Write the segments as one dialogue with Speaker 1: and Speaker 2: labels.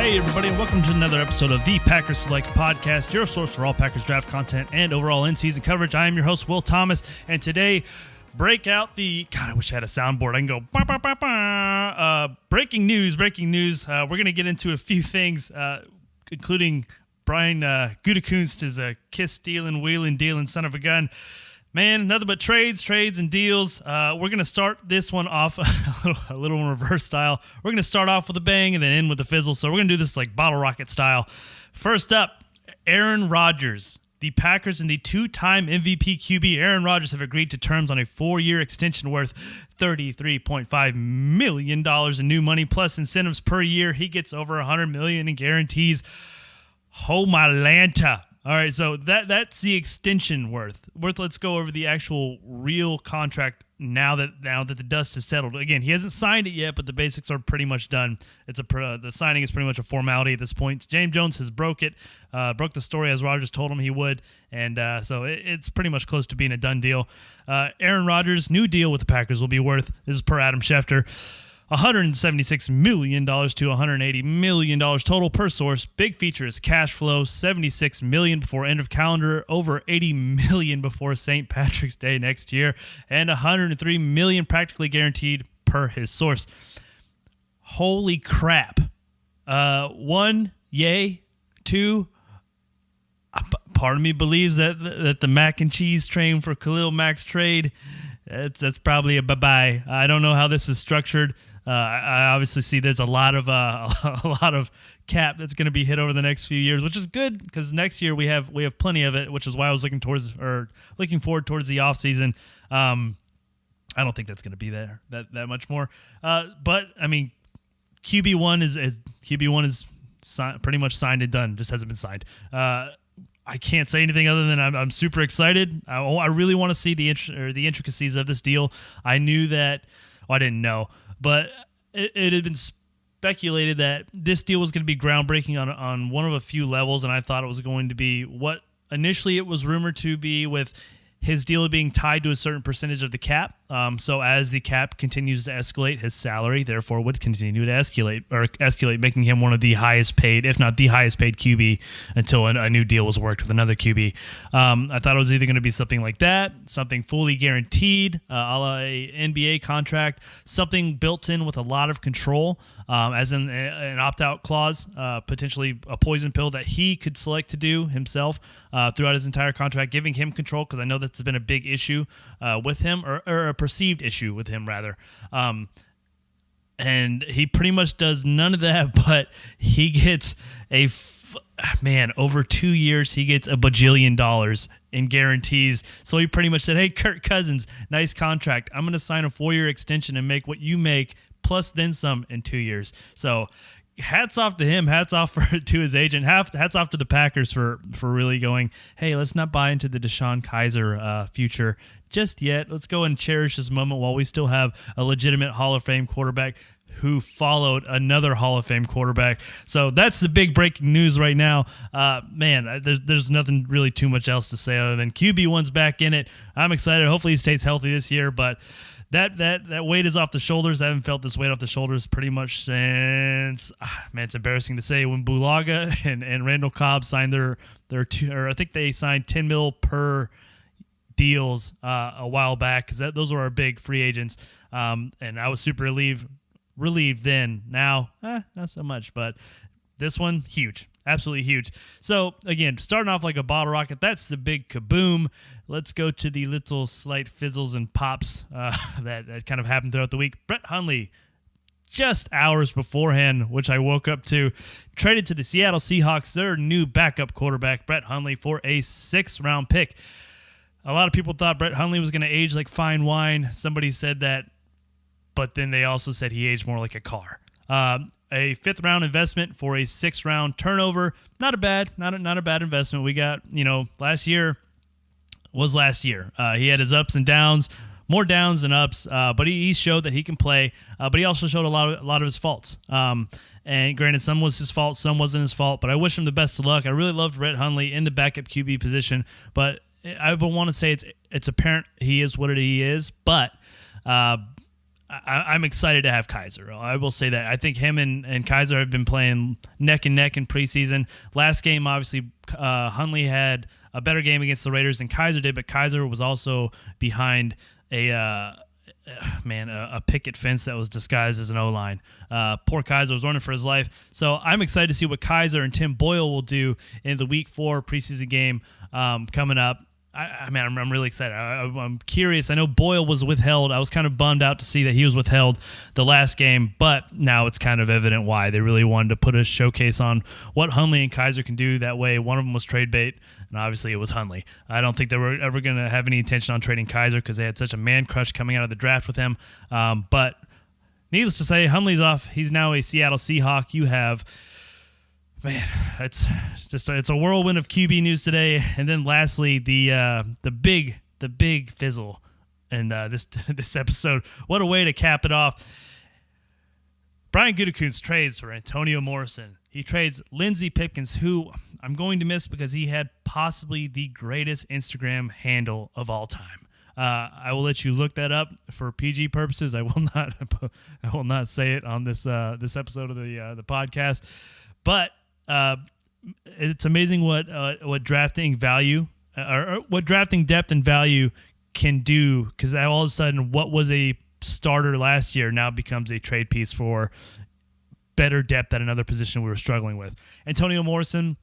Speaker 1: Hey everybody, and welcome to another episode of the Packers Select Podcast, your source for all Packers draft content and overall in-season coverage. I am your host, Will Thomas, and today, break out the... God, I wish I had a soundboard. I can go... Bah, bah, bah, bah. Breaking news. We're going to get into a few things, including Brian Gutekunst is a kiss stealin, wheelin, dealin, son of a gun. Man, nothing but trades, and deals. We're going to start this one off a little in reverse style. We're going to start off with a bang and then end with a fizzle. So we're going to do this like bottle rocket style. First up, Aaron Rodgers. The Packers and the two-time MVP QB Aaron Rodgers have agreed to terms on a 4-year extension worth $33.5 million in new money plus incentives per year. He gets over $100 million in guarantees. Oh, my Lanta. All right, so that's the extension worth. Let's go over the actual real contract now that the dust has settled. Again, he hasn't signed it yet, but the basics are pretty much done. The signing is pretty much a formality at this point. James Jones has broke the story as Rodgers told him he would, and so it's pretty much close to being a done deal. Aaron Rodgers' new deal with the Packers will be worth, this is per Adam Schefter, $176 million to $180 million total per source. Big feature is cash flow, $76 million before end of calendar, over $80 million before St. Patrick's Day next year, and $103 million practically guaranteed per his source. Holy crap. One, yay. Two, part of me believes that the mac and cheese train for Khalil Mack's trade, that's probably a bye-bye. I don't know how this is structured. I obviously see there's a lot of cap that's going to be hit over the next few years, which is good because next year we have plenty of it, which is why I was looking forward towards the offseason. I don't think that's going to be there that much more. But I mean, QB1 is pretty much signed and done. Just hasn't been signed. I can't say anything other than I'm super excited. I really want to see the intricacies of this deal. I knew that. Well, I didn't know. But it had been speculated that this deal was going to be groundbreaking on one of a few levels, and I thought it was going to be what initially it was rumored to be, with his deal being tied to a certain percentage of the cap. So as the cap continues to escalate, his salary therefore would continue to escalate, making him one of the highest paid, if not the highest paid QB until a new deal was worked with another QB. I thought it was either going to be something like that, something fully guaranteed, a la a NBA contract, something built in with a lot of control, as in an opt-out clause, potentially a poison pill that he could select to do himself throughout his entire contract, giving him control, because I know that's been a big issue with him, or a perceived issue with him, rather. And he pretty much does none of that, but he gets over 2 years, he gets $1 bajillion in guarantees. So he pretty much said, hey, Kirk Cousins, nice contract. I'm going to sign a 4-year extension and make what you make, plus then some in 2 years. So hats off to him, hats off to his agent, hats off to the Packers for really going, hey, let's not buy into the Deshaun Kaiser future just yet. Let's go and cherish this moment while we still have a legitimate Hall of Fame quarterback who followed another Hall of Fame quarterback. So that's the big breaking news right now. There's nothing really too much else to say other than QB1's back in it. I'm excited. Hopefully he stays healthy this year, but that weight is off the shoulders. I haven't felt this weight off the shoulders pretty much since, it's embarrassing to say, when Bulaga and Randall Cobb signed their two, or I think they signed $10 million per deals a while back, because those were our big free agents, and I was super relieved then. Now, not so much, but this one, huge. Absolutely huge. So, again, starting off like a bottle rocket, that's the big kaboom. Let's go to the little slight fizzles and pops that kind of happened throughout the week. Brett Hundley, just hours beforehand, which I woke up to, traded to the Seattle Seahawks, their new backup quarterback, Brett Hundley, for a 6th-round pick. A lot of people thought Brett Hundley was going to age like fine wine. Somebody said that, but then they also said he aged more like a car. A 5th-round investment for a 6th-round turnover. Not a bad investment. We got, last year was last year. He had his ups and downs, more downs than ups, but he showed that he can play. But he also showed a lot of his faults. And granted, some was his fault, some wasn't his fault. But I wish him the best of luck. I really loved Brett Hundley in the backup QB position, but I would want to say it's apparent he is what he is. But I'm excited to have Kaiser. I will say that. I think him and Kaiser have been playing neck and neck in preseason. Last game, obviously, Hundley had a better game against the Raiders than Kaiser did, but Kaiser was also behind a picket fence that was disguised as an O-line. Poor Kaiser was running for his life. So I'm excited to see what Kaiser and Tim Boyle will do in the Week 4 preseason game coming up. I'm really excited. I'm curious. I know Boyle was withheld. I was kind of bummed out to see that he was withheld the last game, but now it's kind of evident why. They really wanted to put a showcase on what Hundley and Kaiser can do. That way, one of them was trade bait, and obviously it was Hundley. I don't think they were ever going to have any intention on trading Kaiser because they had such a man crush coming out of the draft with him. But needless to say, Hundley's off. He's now a Seattle Seahawk. You have... Man, it's a whirlwind of QB news today. And then lastly, the big fizzle in this episode. What a way to cap it off. Brian Gutekunst trades for Antonio Morrison. He trades Lindsey Pipkins, who I'm going to miss because he had possibly the greatest Instagram handle of all time. I will let you look that up for PG purposes. I will not say it on this episode of the podcast, but. It's amazing what drafting value or what drafting depth and value can do, because all of a sudden what was a starter last year now becomes a trade piece for better depth at another position we were struggling with. Antonio Morrison,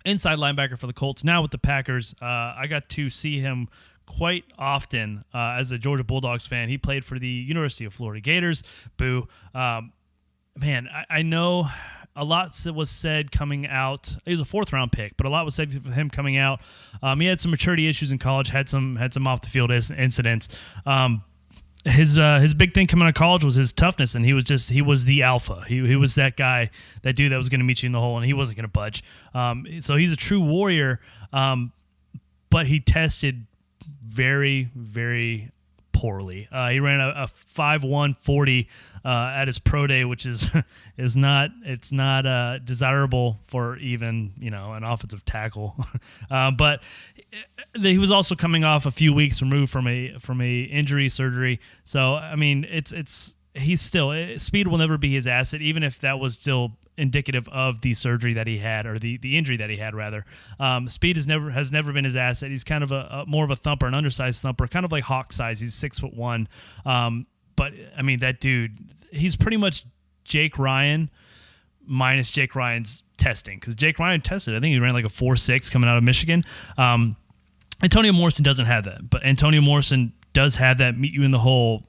Speaker 1: inside linebacker for the Colts, now with the Packers. I got to see him quite often as a Georgia Bulldogs fan. He played for the University of Florida Gators. Boo. I know... A lot was said coming out. He was a 4th-round pick, but a lot was said of him coming out. He had some maturity issues in college, had some off the field incidents. His big thing coming out of college was his toughness, and he was the alpha. He was that guy, that dude that was going to meet you in the hole, and he wasn't going to budge. So he's a true warrior, but he tested very, very poorly. He ran a 5.1 40 at his pro day, which is not desirable for even an offensive tackle. But he was also coming off a few weeks removed from a injury surgery. So I mean, he's still, speed will never be his asset, even if that was still indicative of the surgery that he had, or the injury that he had rather. Speed has never been his asset. He's kind of a more of a thumper, an undersized thumper, kind of like Hawk size. He's 6'1". But I mean, that dude, he's pretty much Jake Ryan minus Jake Ryan's testing, because Jake Ryan tested. I think he ran like a 4.6 coming out of Michigan. Antonio Morrison doesn't have that, but Antonio Morrison does have that meet you in the hole,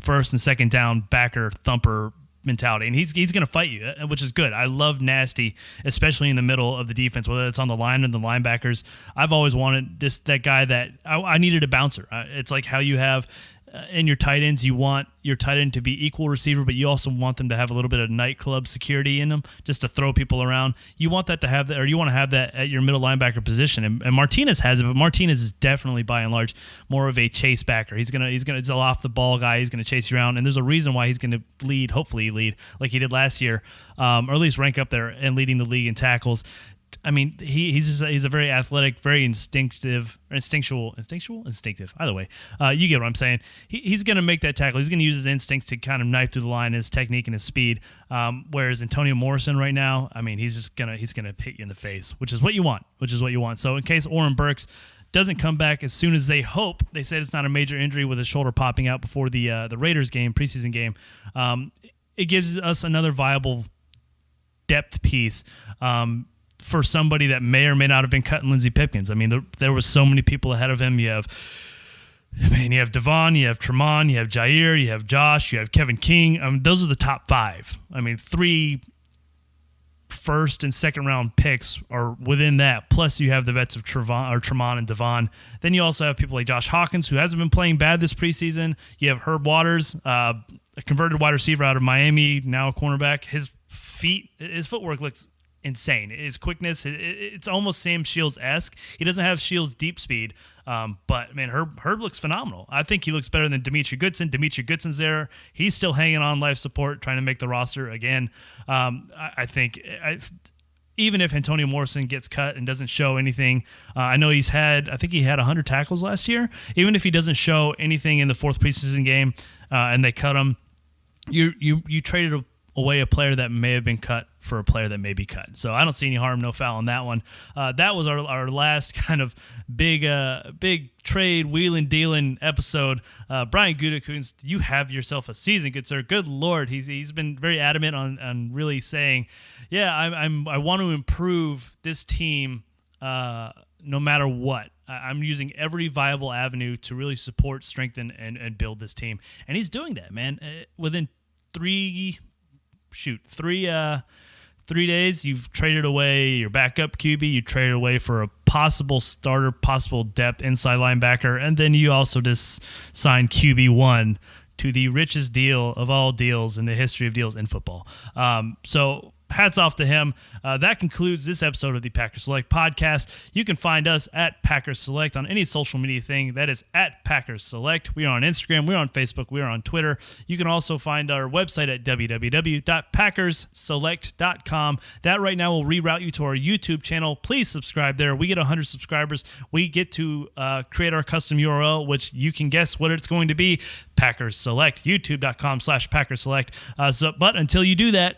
Speaker 1: first and second down backer thumper mentality, and he's going to fight you, which is good. I love nasty, especially in the middle of the defense, whether it's on the line or the linebackers. I've always wanted that guy that I needed a bouncer. It's like how you have in your tight ends, you want your tight end to be equal receiver, but you also want them to have a little bit of nightclub security in them, just to throw people around. You want that to have that, or you want to have that at your middle linebacker position. And Martinez has it, but Martinez is definitely by and large more of a chase backer. He's gonna off the ball guy. He's gonna chase you around, and there's a reason why he's gonna hopefully lead like he did last year, or at least rank up there and leading the league in tackles. I mean, he's a very athletic, very instinctive. Either way, you get what I'm saying. He's going to make that tackle. He's going to use his instincts to kind of knife through the line, his technique and his speed. Whereas Antonio Morrison right now, I mean, he's gonna hit you in the face, which is what you want. So in case Oren Burks doesn't come back as soon as they hope, they said it's not a major injury with his shoulder popping out before the Raiders game, preseason game. It gives us another viable depth piece. For somebody that may or may not have been cutting Lindsey Pipkins. I mean, there was so many people ahead of him. You have Devon, you have Tremont, you have Jair, you have Josh, you have Kevin King. I mean, those are the top 5. I mean, 3 first and second round picks are within that. Plus, you have the vets of Tremont and Devon. Then you also have people like Josh Hawkins, who hasn't been playing bad this preseason. You have Herb Waters, a converted wide receiver out of Miami, now a cornerback. His footwork looks insane. His quickness, it's almost Sam Shields-esque. He doesn't have Shields' deep speed, but man, Herb looks phenomenal. I think he looks better than Demetri Goodson. Demetri Goodson's there. He's still hanging on life support, trying to make the roster again. I think even if Antonio Morrison gets cut and doesn't show anything, I know he had 100 tackles last year. Even if he doesn't show anything in the 4th preseason game and they cut him, you traded away a player that may have been cut for a player that may be cut. So I don't see any harm, no foul in that one. That was our last kind of big trade, wheelin' dealin' episode. Brian Gutekunst, you have yourself a season, good sir. Good Lord, he's been very adamant on really saying, yeah, I want to improve this team no matter what. I'm using every viable avenue to really support, strengthen, and build this team. And he's doing that, man. Within 3 days, you've traded away your backup QB. You traded away for a possible starter, possible depth inside linebacker. And then you also just signed QB1 to the richest deal of all deals in the history of deals in football. So hats off to him. That concludes this episode of the Packers Select podcast. You can find us at Packers Select on any social media thing. That is at Packers Select. We are on Instagram. We're on Facebook. We are on Twitter. You can also find our website at www.packersselect.com. That right now will reroute you to our YouTube channel. Please subscribe there. We get 100 subscribers. We get to create our custom URL, which you can guess what it's going to be. Packers Select. YouTube.com/Packers Select. But until you do that,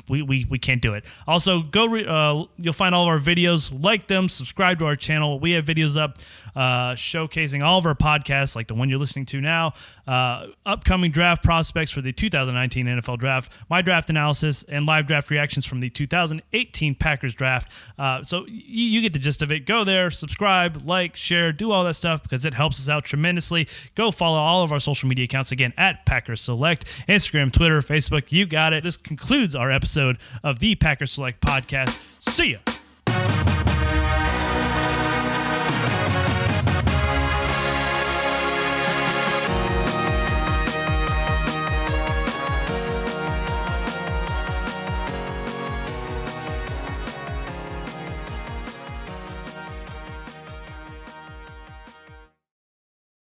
Speaker 1: we can't do it. Also, you'll find all of our videos, like them, subscribe to our channel. We have videos up showcasing all of our podcasts, like the one you're listening to now, upcoming draft prospects for the 2019 NFL Draft, my draft analysis, and live draft reactions from the 2018 Packers Draft. So you get the gist of it. Go there, subscribe, like, share, do all that stuff because it helps us out tremendously. Go follow all of our social media accounts, again, at Packers Select, Instagram, Twitter, Facebook. You got it. This concludes our episode of the Packers Select podcast. See ya.